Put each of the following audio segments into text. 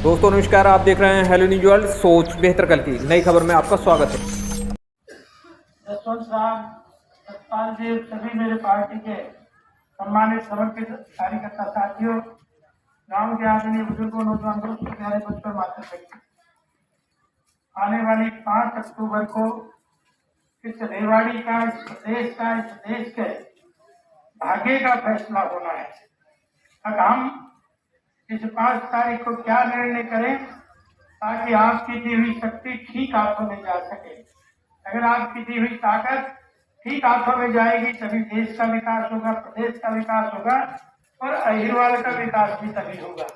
दोस्तों नमस्कार, आप देख रहे हैं हेलो न्यूज वर्ल्ड। सोच बेहतर कल की नई खबर में आपका स्वागत है। जसवंत राम, सतपाल जी, सभी मेरे पार्टी के सम्मानित समर्पित कार्यकर्ता साथियों, गांव के आदरणीय बुजुर्गों, नौजवान दोस्तों, प्यारे बच्चों, माता पिता, आने वाली 5 अक्टूबर को इस रेवाड़ी का, इस प्रदेश का, इस देश के भाग्य का फैसला होना है। अब हम इस 5 तारीख को क्या निर्णय करें ताकि आपकी दी हुई शक्ति ठीक हाथों में जा सके। अगर आपकी दी हुई ताकत ठीक हाथों में जाएगी तभी देश का विकास होगा, प्रदेश का विकास होगा और अहिरवाल का विकास भी तभी होगा।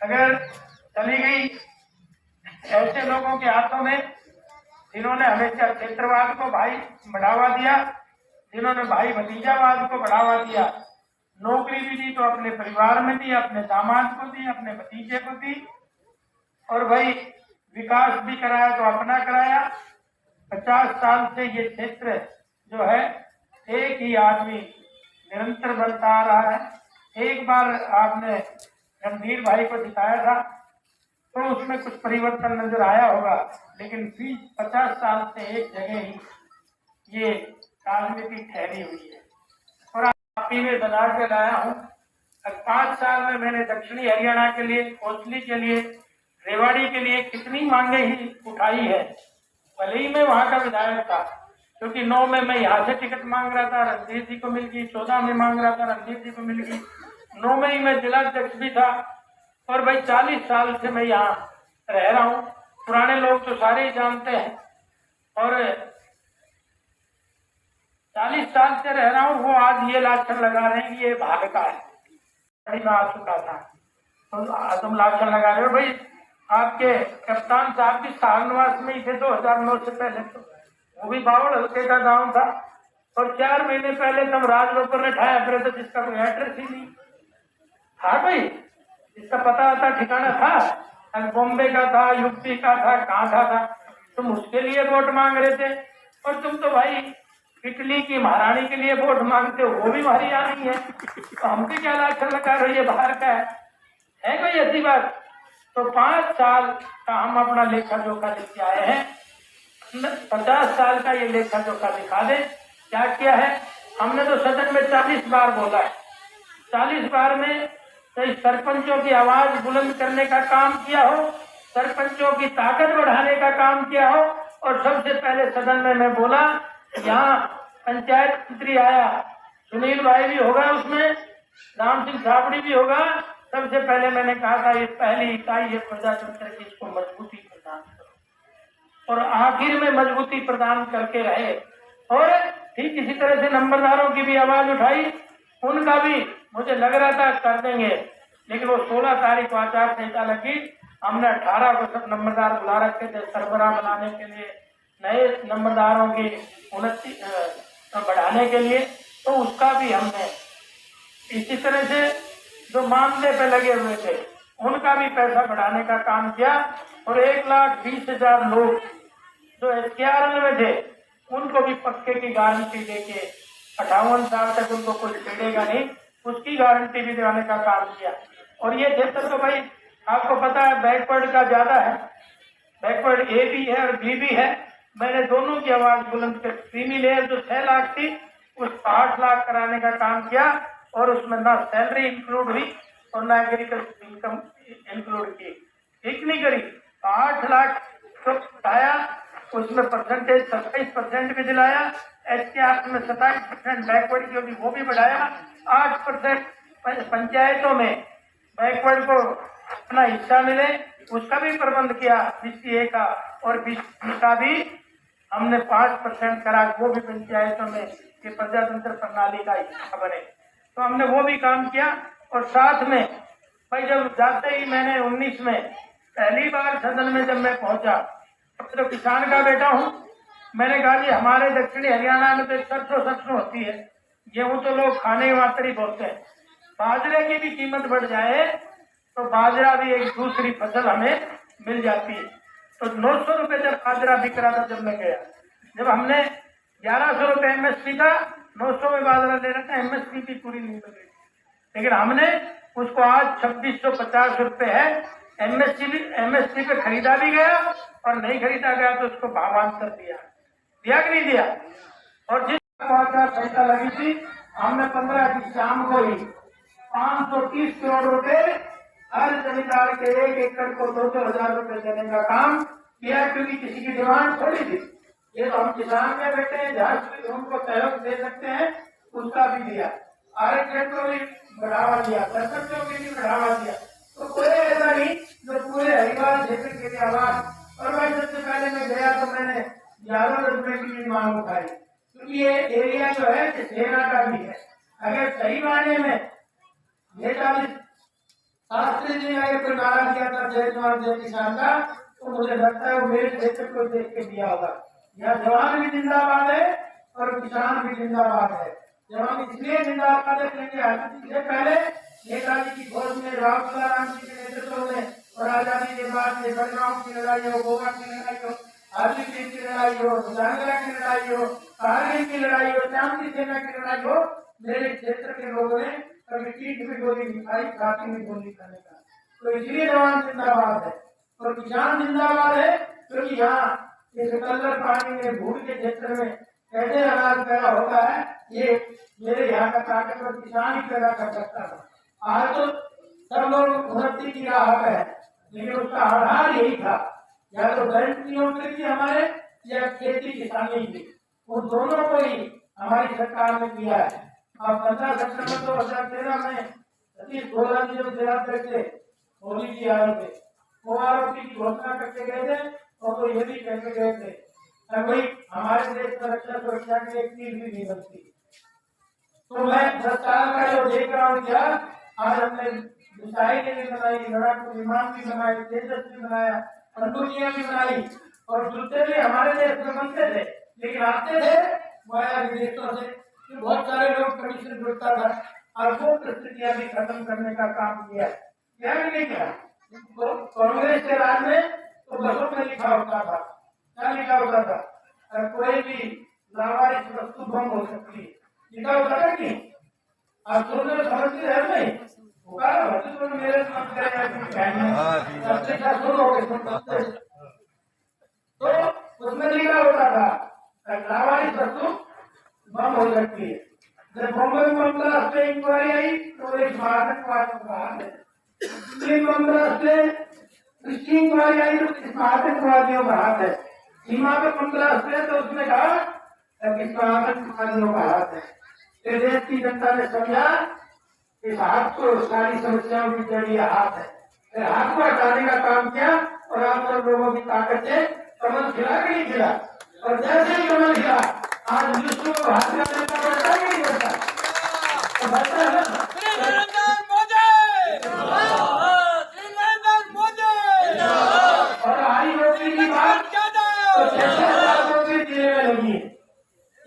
अगर चली गई ऐसे लोगों के हाथों में जिन्होंने हमेशा क्षेत्रवाद को भाई बढ़ावा दिया, जिन्होंने भाई भतीजावाद को बढ़ावा दिया, नौकरी भी दी तो अपने परिवार में दी, अपने दामाद को दी, अपने भतीजे को दी, और भाई विकास भी कराया तो अपना कराया। 50 साल से ये क्षेत्र जो है एक ही आदमी निरंतर बनता आ रहा है। एक बार आपने रणधीर भाई को दिखाया था तो उसमें कुछ परिवर्तन नजर आया होगा, लेकिन 50 साल से एक जगह ही ये राजनीति ठहरी हुई है और आप ही में बना के लाया हूँ। 5 साल में मैंने दक्षिणी हरियाणा के लिए, कोसली के लिए, रेवाड़ी के लिए कितनी मांगे ही उठाई है। भले ही मैं वहां का विधायक था, क्योंकि 9 में मैं यहाँ से टिकट मांग रहा था, रणधीर जी को मिल गई। 14 में मांग रहा था, रणधीर जी को मिल गई। 9 में ही मैं जिलाध्यक्ष भी था। और भाई 40 साल से मैं यहाँ रह रहा हूँ, पुराने लोग तो सारे ही जानते हैं। और 40 साल से रह रहा हूँ, वो आज ये लाछन लगा रहे हैं कि ये भाग का है। मैं आ चुका था तो तुम लाछन लगा रहे हो। भाई आपके कप्तान साहब भी सारनवास में ही थे 2009 से पहले, तो वो भी बावड़ हल्के का गांव था। और 4 महीने पहले तुम राजरोपर ने ठाया फिर तो जिसका कोई एड्रेस ही नहीं। हाँ भाई, इसका पता आता ठिकाना था, बॉम्बे का था, यूपी का था, कहाँ था। तुम उसके लिए वोट मांग रहे थे। और तुम तो भाई इटली की महारानी के लिए वोट मांगते हो, वो भी हरियाणी है। तो हमसे क्या लाछन लगा रही है, बाहर का है कोई ऐसी बात? तो 5 साल का हम अपना लेखा जोखा लेके आए हैं। 50 साल का ये लेखा जोखा दिखा दे क्या किया है। हमने तो सदन में 40 बार बोला है। 40 बार में तो सरपंचों की आवाज बुलंद करने का काम किया हो, सरपंचों की ताकत बढ़ाने का काम किया हो। और सबसे पहले सदन में मैं बोला, यहाँ पंचायत मंत्री आया, सुनील भाई भी होगा उसमें, राम सिंह छाबड़ी भी होगा। सबसे पहले मैंने कहा था ये पहली इकाई है प्रजातंत्र की, इसको मजबूती प्रदान करो। और आखिर में मजबूती प्रदान करके रहे। और ठीक इसी तरह से नंबरदारों की भी आवाज उठाई, उनका भी मुझे लग रहा था कर देंगे, लेकिन वो 16 तारीख को आचार संहिता लगी। हमने 18 को सब नंबरदार बुला रखे थे सरबराह बनाने के लिए, नए नंबरदारों की उन्नति बढ़ाने के लिए। तो उसका भी हमने इसी तरह से जो मामले पे लगे हुए थे उनका भी पैसा बढ़ाने का काम किया। और 1,20,000 लोग जो SKRL में थे उनको भी पक्के की गारंटी देके 58 साल तक उनको कुछ छेड़ेगा नहीं, उसकी गारंटी भी दिलाने का काम किया। और ये क्षेत्र तो भाई आपको पता है बैकवर्ड का ज्यादा है, बैकवर्ड A भी है और B भी है। मैंने दोनों की आवाज बुलंद कर क्रीमी लेयर जो 6 लाख थी उस 8 लाख कराने का काम किया। और उसमें ना सैलरी इंक्लूड हुई और ना एग्रीकल्चर इनकम इंक्लूड की, ठीक नहीं करी। 8 लाख तो बढ़ाया, उसमें परसेंटेज 27% भी दिलाया। SKR में 27% बैकवर्ड की होगी वो भी बढ़ाया। 8% पंचायतों में बैकवर्ड को अपना हिस्सा मिले उसका भी प्रबंध किया, BCA का। और BCA का भी हमने 5% करा, वो भी पंचायतों में कि प्रजातंत्र प्रणाली का हिस्सा बने, तो हमने वो भी काम किया। और साथ में भाई जब जाते ही मैंने 19 में पहली बार सदन में जब मैं पहुंचा, तो किसान का बेटा हूँ, मैंने कहा जी हमारे दक्षिणी हरियाणा में तो सरसों होती है, गेहूं तो लोग खाने मात्र ही बोलते हैं, बाजरे की भी कीमत बढ़ जाए तो बाजरा भी एक दूसरी फसल हमें मिल जाती है। तो 900 रुपये जब बाजरा बिक रहा था, जब मैं गया, जब हमने 1100 रुपये MSP था, 900 में बाजरा ले रहा था, MSP भी पूरी नहीं मिल रही, लेकिन हमने उसको आज 2650 रुपये है। एमएसपी पे खरीदा भी गया और नहीं खरीदा गया तो उसको भावांतर दिया कि नहीं दिया। और जिस संहिता लगी थी हमने 15 की शाम को ही 530 करोड़ रुपए हर जमींदार के 1 एकड़ को 2-2 हजार रुपए देने का काम किया, क्योंकि किसी की डिमांड थोड़ी थी। ये तो हम किसान में बैठे हैं, जहाँ भी उनको सहयोग दे सकते हैं उसका भी दिया, आरक्षण को भी बढ़ावा दिया, सरपंचों को भी बढ़ावा दिया। तो कोई ऐसा नहीं जो पूरे हरिद्वार क्षेत्र के लिए आवाज। और भाई सबसे पहले मैं गया तो मैंने 11 रुपए की मांग उठाई, क्योंकि ये एरिया जो है सेना का भी है। अगर सही मायने में ये 40 शास्त्री जी ने अगर कोई नारा दिया था जय जवान जय किसान का, तो मुझे लगता है वो मेरे क्षेत्र को देख के दिया होगा। यहाँ जवान भी जिंदाबाद है और किसान भी जिंदाबाद है। जवान इसलिए जिंदाबाद है क्योंकि आजादी से पहले नेताजी की घोष में राम जी के नेतृत्व में और आजादी के बाद बड़गांव की लड़ाई हो, गोवा की लड़ाई हो, हाजीपुर की लड़ाई हो, सुजानगढ़ की लड़ाई हो, कारगिल की लड़ाई हो, शांति सेना की लड़ाई हो, मेरे क्षेत्र के लोगों ने कभी पीठ में गोली नहीं खाई, छाती में गोली खाने का। तो इसलिए जवान जिंदाबाद है और किसान जिंदाबाद है, क्योंकि यहाँ इस कल्लर पानी में भूल के क्षेत्र में कैसे अनाज पैदा होता है ये मेरे यहाँ का ताकतवर किसान ही पैदा कर सकता था। आज तो सब लोग उन्नति की राह पे है, लेकिन उसका आधार यही था, या तो बैंक नियोजन की हमारे या खेती किसानी की, उन दोनों को ही हमारी सरकार ने किया है। अब 15 सितंबर 2013 में सतीश गोला जी जब जिलाध्यक्ष थे, मोदी जी आए थे, वो आरोपी की घोषणा करके गए थे और तो ये भी कहते गए थे भाई हमारे देश में रक्षा सुरक्षा की एक चीज भी नहीं बनती। तो मैं 10 साल का जो देख रहा हूँ क्या, आज हमने मिसाइलें भी बनाई, लड़ाकू विमान भी बनाए, तेजस भी बनाया, बंदूकियां भी बनाई और जूते भी हमारे देश में बनते थे, लेकिन आते थे बाहर विदेशों से। बहुत सारे लोग कमीशन जुड़ता था और वो परिस्थितियां भी खत्म करने का काम किया। क्या नहीं किया? तो कांग्रेस के राज में तो बसों में लिखा होता था, क्या लिखा होता था? कोई भी लावारिस वस्तु बम हो सकती है, लिखा होता था कि आप सुनने में समझते हैं नहीं तो मेरे समझ तो उसमें लिखा होता था लावारिस वस्तु बम हो सकती है। जब बॉम्बे में बम से इंक्वायरी आई तो एक आतंकवाद को कहा है, इंक्वायरी आई तो आतंकवादियों का हाथ है, सीमा पे 15 से तो उसने कहा इसका आतंकवादियों का हाथ है। फिर देश की जनता ने समझा इस हाथ को सारी समस्याओं की जड़ हाथ है, फिर हाथ को हटाने का काम किया और आप सब लोगों की ताकत से कमल खिला के नहीं खिला, और जैसे ही कमल खिला आज विश्व को हाथ लगाने का बढ़ता कि नहीं बढ़ता? तो बढ़ता है ना। और आई रोटी की बात तो 6,000 नौकरी देने में लगी है।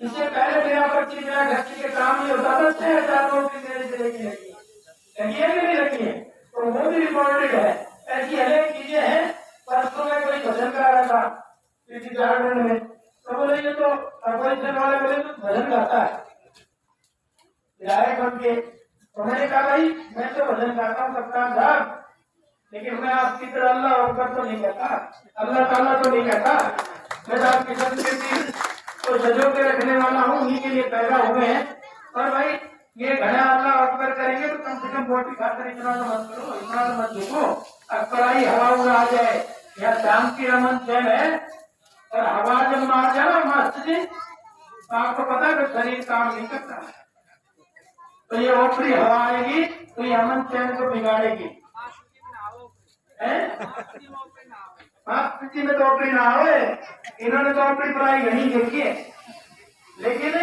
इससे पहले मेरा बच्ची मेरा घर के काम नहीं होता था, 6,000 नौकरी देने से लगी है कि नहीं लगी है? तो वो भी रिकॉर्डेड है। ऐसी अनेक चीजें हैं। परसों में कोई भजन गा रहा था किसी गार्डन में, तो बोले ये तो अपोजिशन वाले बोले तो भजन गाता है विधायक बन के। तो मैंने कहा भाई मैं तो भजन गाता हूँ कप्तान साहब, लेकिन मैं आपकी तरह अल्लाह अकबर तो नहीं कहता, अल्लाह ताला तो नहीं कहता। मैं तो आपकी संस्कृति को सजो के रखने वाला हूँ, उन्हीं के लिए पैदा हुए हैं। और भाई ये घना अल्लाह अकबर करेंगे तो कम से कम रोटी खाकर इतना मत करो, इतना मत देखो। अकबराई हवा उड़ा जाए या शाम की रमन चैन है और हवा जब मार जाए ना मस्त जी, तो आपको पता है शरीर काम नहीं करता, तो ये ओपरी हवा आएगी तो ये अमन चैन को बिगाड़ेगी। स्थिति में तो ओपरी ना हो, इन्होंने तो ओपरी पढ़ाई नहीं देखी है, लेकिन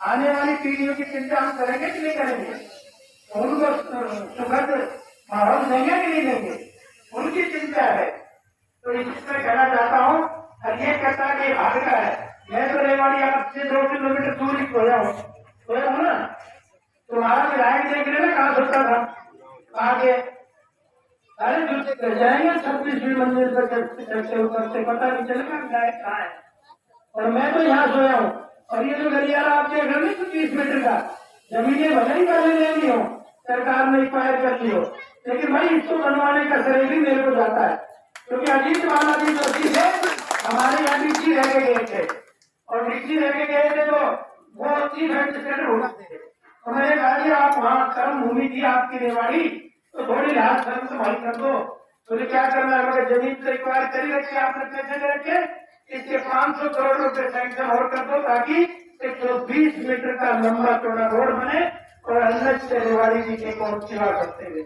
आने वाली पीढ़ियों की चिंता हम करेंगे कि नहीं करेंगे? उनको सुखद माहौल देंगे कि नहीं देंगे? उनकी चिंता है। तो इसमें कहना चाहता हूँ, और ये कहता है कि भाग का है, मैं तो रेवाड़ी आपसे 2 किलोमीटर दूर ही सोया हूँ ना, तुम्हारा विधायक देख रहे ना कहाँ सोता था आगे, अरे जूते कर जाएंगे 26वीं मंजिल पर चढ़ते उतरते, पता नहीं चलेगा विधायक कहाँ है। और मैं तो यहाँ सोया हूँ, और ये जो गलियारा आप देख रहे हो 30 मीटर का, जमीनें भले ही पहले लेनी हो सरकार ने एक्वायर कर ली हो, लेकिन भाई इसको बनवाने का श्रेय भी मेरे को जाता है, क्योंकि अजीत बालाजी जोशी थे हमारे यहाँ डीसी रह के गए थे, और डीसी रह के गए थे तो वो चीफ एडमिनिस्ट्रेटर होना थे। तो मैंने कहा कि आप वहाँ कर्म भूमि थी आपकी रेवाड़ी, तो थोड़ी राहत शर्म तो भाई कर दो। तो क्या करना है, मगर जमीन तो एक्वायर कर ही रखे आपने, पैसे दे रखे, इसके 500 करोड़ रुपए सैंक्शन और कर दो, ताकि 120 मीटर का लंबा चौड़ा रोड बने और अंदर से रेवाड़ी जी के को सेवा करते हुए,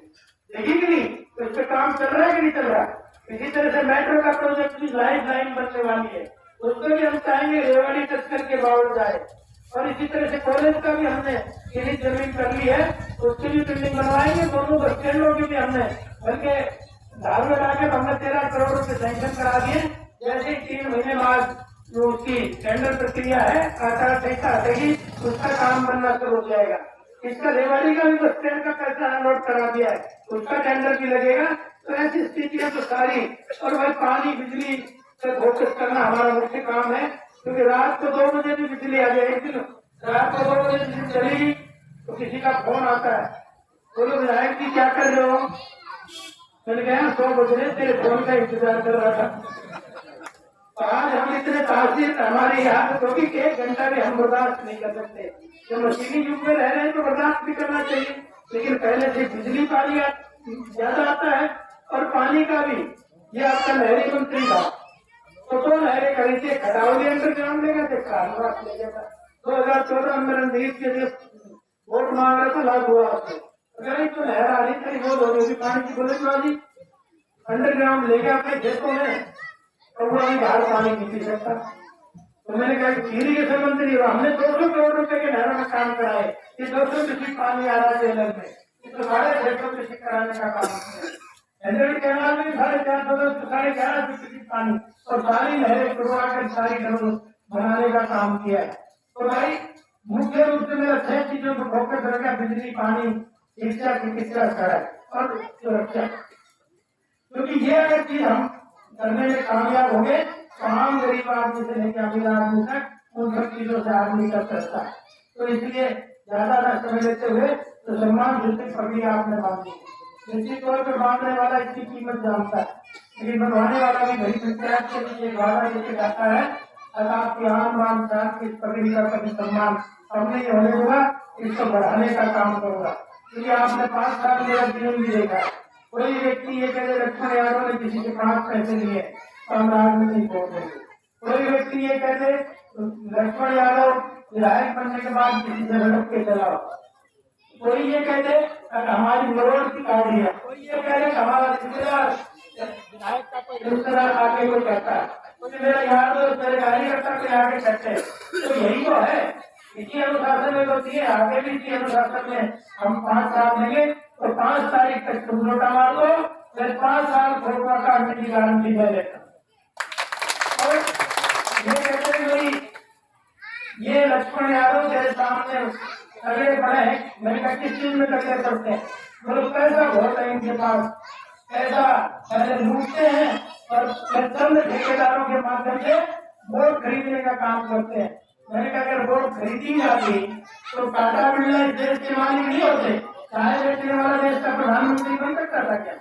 देखिए कि नहीं, तो इस पे काम चल रहा है कि नहीं चल रहा। इसी तरह से मेट्रो का प्रोजेक्ट की लाइफ लाइन बनने वाली है, उसको भी हम चाहेंगे रेवाड़ी टच करके बावड़ जाए। और इसी तरह से कॉलेज का भी हमने यही जमीन कर ली है, उसकी भी बिल्डिंग बनवाएंगे, दोनों बस स्टैंडों की भी हमने, बल्कि धार में लाकर हमने 13 करोड़ रुपए सैंक्शन करा दिए। जैसे ही 3 महीने बाद जो उसकी टेंडर प्रक्रिया है, आचार संहिता हटेगी, उसका काम बनना शुरू हो जाएगा। इसका रेवाड़ी का भी बस स्टैंड का पैसा अलॉट करा दिया है, उसका टेंडर भी लगेगा। तो ऐसी स्थितियां तो सारी, और भाई पानी बिजली पे फोकस करना हमारा मुख्य काम है, क्योंकि रात को 2 बजे भी बिजली आ जाएगी, रात को 2 बजे बिजली चलेगी तो किसी का फोन आता है, बोलो विधायक जी क्या कर रहे हो, मैंने कहा 100 बजे तेरे फोन का इंतजार कर रहा था। तो आज हम इतने तासीर हमारी आदत होगी कि 1 घंटा भी हम बर्दाश्त नहीं कर सकते। जो मशीनी युग में रह रहे हैं तो बर्दाश्त भी करना चाहिए, लेकिन पहले से बिजली पानी ज्यादा आता है, और पानी का भी, ये आपका नहरी मंत्री था, तो नहरें करी थी, खटावली अंडरग्राउंड लेगा थे, खानवास ले गया था। 2014 में रणदीप के लिए वोट मांग रहा था, लागू हुआ आपको, अगर तो नहर आ रही थी, वो होगी पानी की बुलेटबाजी, अंडरग्राउंड ले गया अपने खेतों में, और वो अभी बाहर पानी नहीं पी सकता। तो मैंने कहा इरीगेशन मंत्री हो, हमने 200 करोड़ रुपए के नहरों में काम कराए, ये 200 कृषि पानी आ रहा है जेलर में, तो 650 कृषि कराने का काम किया। कैनाल में 450 11.5 कृषि पानी, और सारी नहरें खुदवाकर सारी जमीन बनाने का काम किया है। तो भाई मुख्य रूप से मेरा 6 चीजों को फोकस रखा, बिजली, पानी, शिक्षा, चिकित्सा, सड़क और सुरक्षा, क्योंकि ये अगर चीज हम करने में कामयाब हो गए तो आम गरीब आदमी से लेकर अमीर आदमी तक उन सब चीजों से आदमी कर सकता है। तो इसलिए ज्यादा न समय लेते हुए तो सम्मान जितनी पकड़ी आपने बांधी, निश्चित तौर पर बांधने वाला इसकी कीमत जानता है, लेकिन बनवाने वाला भी बड़ी पंचायत के लिए वादा लेके जाता है, अगर आपकी आम बाम चाह की पकड़ी का कभी सम्मान कम नहीं होने दूंगा, इसको बढ़ाने का काम करूंगा। क्योंकि आपने 5 साल मेरा जीवन भी देखा, कोई व्यक्ति ये कहते लक्ष्मण यादव ने किसी से 5 पैसे लिए तो हम राजनीति छोड़ देंगे, कोई व्यक्ति ये कहते लक्ष्मण यादव विधायक बनने के बाद किसी से भटक के चलाओ, कोई ये कहते हमारी मरोड़ की गाड़ी है, कोई ये कहते हमारा रिश्तेदार विधायक का कोई रिश्तेदार आके कोई कहता है, कोई मेरा यार दोस्त मेरे कार्यकर्ता कोई आगे कहते हैं। तो यही तो है, इसी अनुशासन में तो दिए, आगे भी इसी अनुशासन में हम 5 साल लेंगे, तो 5 तारीख तक तुम नोटा मार दो, फिर 5 साल खोपा का मेरी गारंटी दे देता। और ये कहते हैं भाई ये लक्ष्मण यादव तेरे सामने तगड़े पड़े हैं, मैंने कहा किस चीज में तगड़े पड़ते हैं, बोलो पैसा बहुत है इनके पास, पैसा पहले लूटते हैं और चंद ठेकेदारों के माध्यम से वोट खरीदने का काम करते हैं। मैंने कहा अगर वोट खरीदी जाती तो टाटा बिरला इस देश के मालिक नहीं होते, चाय बेचने वाला देश का प्रधानमंत्री बन सकता था क्या?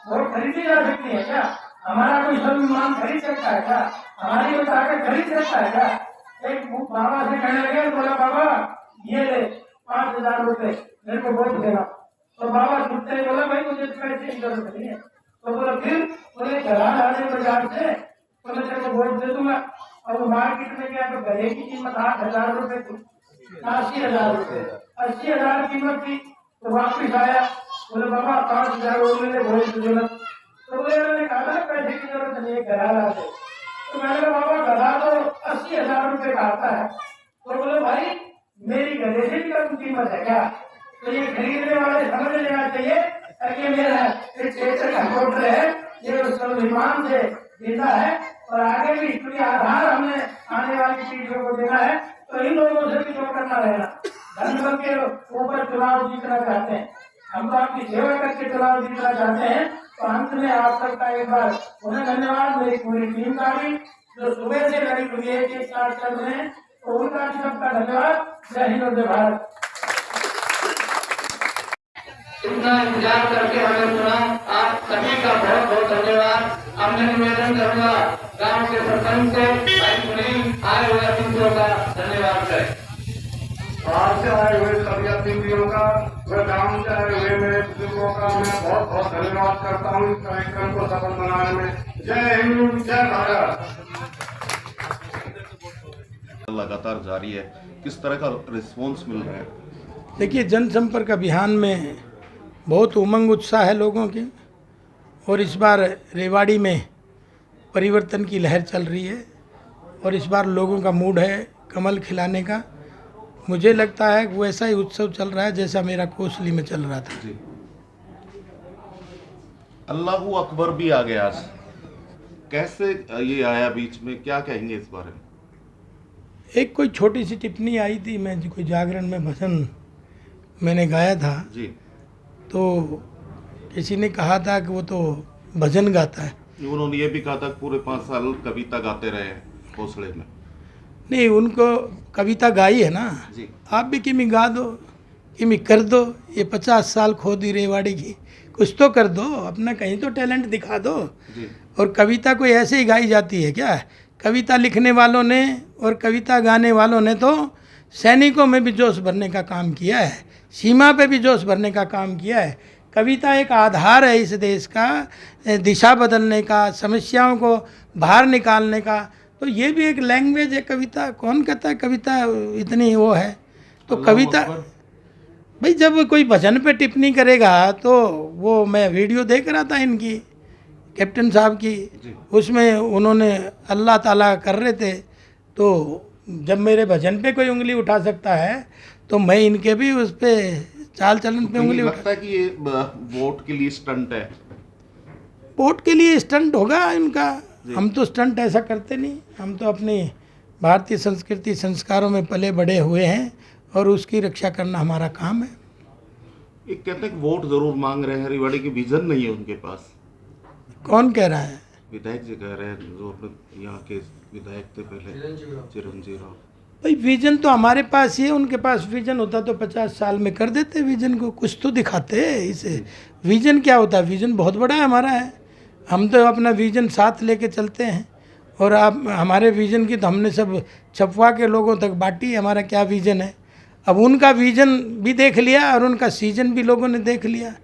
वोट खरीदी जा सकती है क्या? हमारा कोई सम्मान खरीद सकता है क्या? हमारी कोई ताकत खरीद सकता है क्या? एक बाबा से कहने लगे, बोला बाबा ये ले 5,000 रुपए मेरे को वोट देना, तो बाबा छुट्टे बोला भाई मुझे पैसे की जरूरत नहीं है, तो बोला फिर बोले चला लाने बाजार से तो मैं तेरे को वोट दे दूंगा। और वो मार्केट में गया तो गले की कीमत 8,000 रुपए थी, 80,000 रुपए, 80,000 कीमत थी, तो वापिस आया, बोले बाबा 5,000 और ले वोट की जरूरत, तो बोले मैंने कहा पैसे की जरूरत नहीं है, घर ला दे, तो मैंने कहा बाबा गधा तो 80,000 रुपए का आता है, तो बोले भाई मेरी गधे से भी कम कीमत है क्या? तो ये खरीदने वाले समझ लेना चाहिए कि मेरा क्षेत्र का वोटर है, ये उस स्वाभिमान से जीता है, और आगे भी इसलिए आधार हमने आने वाली पीढ़ियों को देना है। तो इन लोगों से भी जो करना रहेगा, धन के ऊपर चुनाव जीतना चाहते हैं, हम तो आपकी सेवा करके चुनाव जीतना चाहते हैं। तो अंत में आप सबका एक बार उन्हें धन्यवाद, मेरी पूरी टीम का भी जो सुबह से लड़ी हुई है के साथ चल रहे हैं, तो उनका भी सबका धन्यवाद। जय हिंद, जय भारत। इतना इंतजार करके हमें सुना। आप सभी का बहुत बहुत धन्यवाद। अब मैं निवेदन करूंगा गांव के सरपंच से भाई सुनील आए हुए अतिथियों का धन्यवाद करें। बाहर से आए हुए सभी अतिथियों का व गांव से आए हुए मेरे बुजुर्गों का मैं बहुत बहुत धन्यवाद करता हूँ इस कार्यक्रम को सफल बनाने में। जय हिंद, जय भारत। लगातार जारी है, किस तरह का रिस्पॉन्स मिल रहा है? देखिए, जनसंपर्क अभियान में बहुत उमंग उत्साह है लोगों की, और इस बार रेवाड़ी में परिवर्तन की लहर चल रही है, और इस बार लोगों का मूड है कमल खिलाने का। मुझे लगता है कि वैसा ही उत्सव चल रहा है जैसा मेरा कोसली में चल रहा था। जी, अल्लाहू अकबर भी आ गया आज, कैसे ये आया बीच में, क्या कहेंगे इस बारे में? एक कोई छोटी सी टिप्पणी आई थी, मैं कोई जागरण में भजन मैंने गाया था, जी, तो किसी ने कहा था कि वो तो भजन गाता है। उन्होंने ये भी कहा था कि पूरे 5 साल कविता गाते रहे हैं घोंसले में। नहीं, उनको कविता गाई है ना, जी, आप भी किमी गा दो, किमी कर दो। ये 50 साल खोदी रेवाड़ी की, कुछ तो कर दो, अपना कहीं तो टैलेंट दिखा दो। जी, और कविता कोई ऐसे ही गाई जाती है क्या? कविता लिखने वालों ने और कविता गाने वालों ने तो सैनिकों में भी जोश भरने का काम किया है, सीमा पे भी जोश भरने का काम किया है। कविता एक आधार है इस देश का, दिशा बदलने का, समस्याओं को बाहर निकालने का। तो ये भी एक लैंग्वेज है कविता। कौन कहता है कविता इतनी वो है? तो अल्लाहू कविता अकबर। भाई, जब कोई भजन पे टिप्पणी करेगा तो वो, मैं वीडियो देख रहा था इनकी, कैप्टन साहब की, उसमें उन्होंने अल्लाह ताला कर रहे थे। तो जब मेरे भजन पे कोई उंगली उठा सकता है तो मैं इनके भी उस पे चाल चलन पे उंगली लगता है कि ये वोट के लिए स्टंट है? वोट के लिए स्टंट होगा इनका। हम तो स्टंट ऐसा करते नहीं, हम तो अपनी भारतीय संस्कृति संस्कारों में पले बड़े हुए हैं और उसकी रक्षा करना हमारा काम है। एक कहते हैं कि वोट जरूर मांग रहे हैं, रेवाड़ी की विजन नहीं है उनके पास। कौन कह रहा है? विधायक जी कह रहे हैं, जो अपने यहाँ के विधायक थे पहले, चिरंजीव राव। भाई, विजन तो हमारे पास ही है, उनके पास विजन होता तो 50 साल में कर देते विजन को। कुछ तो दिखाते इसे। विजन क्या होता है? विजन बहुत बड़ा है हमारा है, हम तो अपना विजन साथ लेके चलते हैं। और आप हमारे विजन की तो हमने सब छपवा के लोगों तक बांटी, हमारा क्या विजन है। अब उनका विजन भी देख लिया और उनका सीजन भी लोगों ने देख लिया।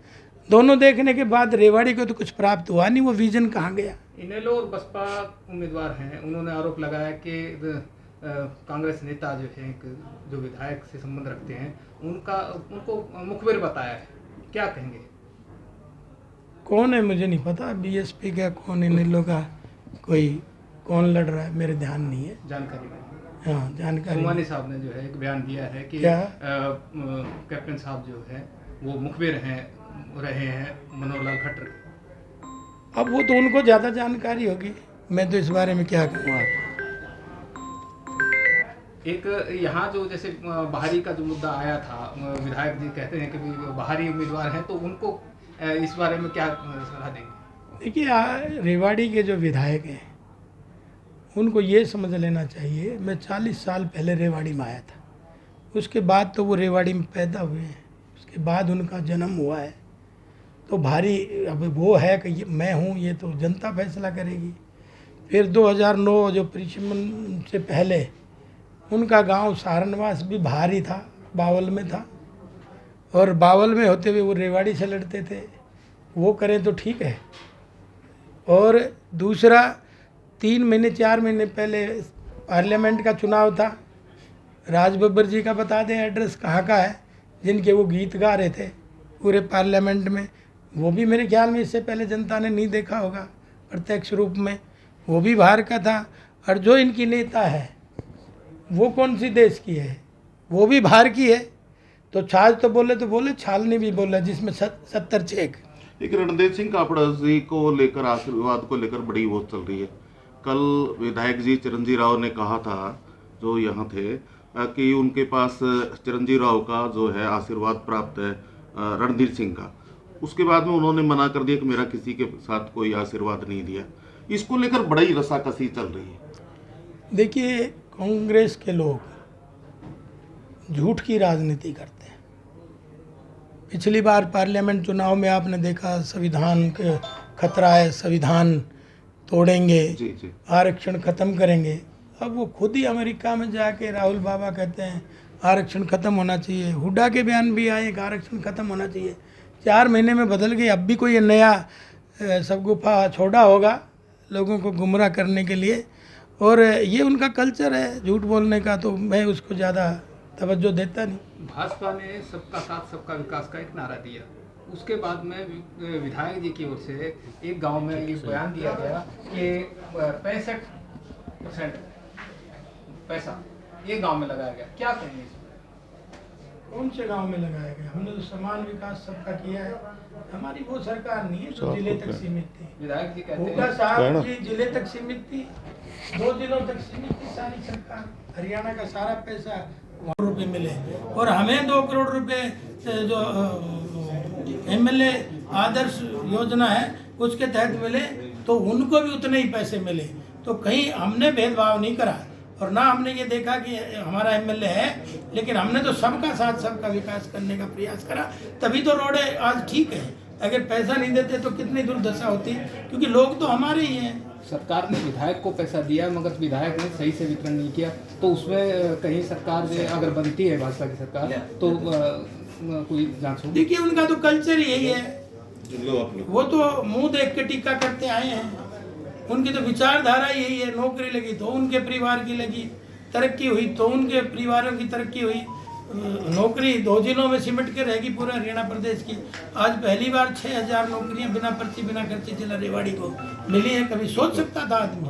दोनों देखने के बाद रेवाड़ी को तो कुछ प्राप्त हुआ नहीं, वो विजन कहाँ गया? इनेलो और बसपा उम्मीदवार हैं, उन्होंने आरोप लगाया कि कांग्रेस नेता जो है, जो विधायक से संबंध रखते हैं, उनको मुखबिर बताया है, क्या कहेंगे? कौन है मुझे नहीं पता, बीएसपी का कौन, इनेलो का कोई कौन लड़ रहा है, मेरे ध्यान नहीं है। जानकारी नहीं। हाँ, जानकारी। सोमानी साहब ने जो है एक बयान दिया है कि क्या? कैप्टन साहब जो है वो मुखबिर हैं, रहे हैं मनोहर लाल खट्टर के। अब वो तो उनको ज़्यादा जानकारी होगी, मैं तो इस बारे में क्या कहूँ आपको। एक यहाँ जो जैसे बाहरी का जो मुद्दा आया था, विधायक जी कहते हैं कि भी बाहरी उम्मीदवार हैं, तो उनको इस बारे में क्या सलाह देंगे? देखिए, रेवाड़ी के जो विधायक हैं उनको ये समझ लेना चाहिए, मैं 40 साल पहले रेवाड़ी में आया था, उसके बाद तो वो रेवाड़ी में पैदा हुए हैं, उसके बाद उनका जन्म हुआ है। तो भारी अब वो है कि मैं हूँ, ये तो जनता फैसला करेगी। फिर 2009 जो परिचमन से पहले उनका गांव सहारनवास भी भारी था, बावल में था, और बावल में होते हुए वो रेवाड़ी से लड़ते थे। वो करें तो ठीक है। और दूसरा, 3 महीने 4 महीने पहले पार्लियामेंट का चुनाव था, राज बब्बर जी का बता दें एड्रेस कहाँ का है, जिनके वो गीत गा रहे थे पूरे पार्लियामेंट में। वो भी मेरे ख्याल में इससे पहले जनता ने नहीं देखा होगा प्रत्यक्ष रूप में, वो भी बाहर का था। और जो इनकी नेता है वो कौन सी देश की है, वो भी बाहर की है। तो छाछ तो बोले छालनी भी बोला, जिसमें 70 चेक। एक रणदेव सिंह कापड़ा जी को लेकर, आशीर्वाद को लेकर बड़ी वो चल रही है। कल विधायक जी चिरंजीव राव ने कहा था, जो यहाँ थे, कि उनके पास चिरंजीव राव का जो है आशीर्वाद प्राप्त है रणधीर सिंह का। उसके बाद में उन्होंने मना कर दिया कि मेरा किसी के साथ कोई आशीर्वाद नहीं दिया। इसको लेकर बड़ी रसाकसी चल रही है। देखिए, कांग्रेस के लोग झूठ की राजनीति करते हैं, पिछली बार पार्लियामेंट चुनाव में आपने देखा संविधान के खतरा है, संविधान तोड़ेंगे, जी जी आरक्षण ख़त्म करेंगे। अब वो खुद ही अमेरिका में जाके राहुल बाबा कहते हैं आरक्षण ख़त्म होना चाहिए। हुड्डा के बयान भी आए कि आरक्षण ख़त्म होना चाहिए। 4 महीने में बदल गई। अब भी कोई नया सब गुफा छोड़ा होगा लोगों को गुमराह करने के लिए, और ये उनका कल्चर है झूठ बोलने का, तो मैं उसको ज़्यादा तवज्जो देता नहीं। भाजपा ने सबका साथ सबका विकास का एक नारा दिया, उसके बाद में विधायक जी की ओर से एक गांव में ये बयान दिया गया कि 65% पैसा एक गांव में लगाया गया। क्या कहेंगे इसमें? कौन से गांव में लगाया गया? हमने तो समान विकास सबका किया है। हमारी वो सरकार नहीं है जो जिले तक सीमित थी। विधायक जी कहते हुड्डा हैं साहब की जिले तक सीमित थी, 2 जिलों तक सीमित थी सारी सरकार। हरियाणा का सारा पैसा करोड़ रुपए मिले, और हमें 2 करोड़ रुपए जो MLA आदर्श योजना है उसके तहत मिले, तो उनको भी उतने ही पैसे मिले। तो कहीं हमने भेदभाव नहीं करा, और ना हमने ये देखा कि हमारा MLA है, लेकिन हमने तो सबका साथ सबका विकास करने का प्रयास करा, तभी तो रोडें आज ठीक है। अगर पैसा नहीं देते तो कितनी दुर्दशा होती, क्योंकि लोग तो हमारे ही हैं। सरकार ने विधायक को पैसा दिया मगर विधायक ने सही से वितरण नहीं किया, तो उसमें कहीं सरकार अगर बनती है भाजपा की सरकार तो कोई जांच होगी? देखिए उनका तो कल्चर यही है, वो तो मुंह देख के टीका करते आए हैं। उनकी तो विचारधारा यही है, नौकरी लगी तो उनके परिवार की लगी, तरक्की हुई तो उनके परिवारों की तरक्की हुई। नौकरी 2 जिलों में सिमट के रहेगी पूरा हरियाणा प्रदेश की। आज पहली बार 6000 नौकरियां बिना पर्ची बिना खर्चे जिला रेवाड़ी को मिली है। कभी सोच सकता था आदमी?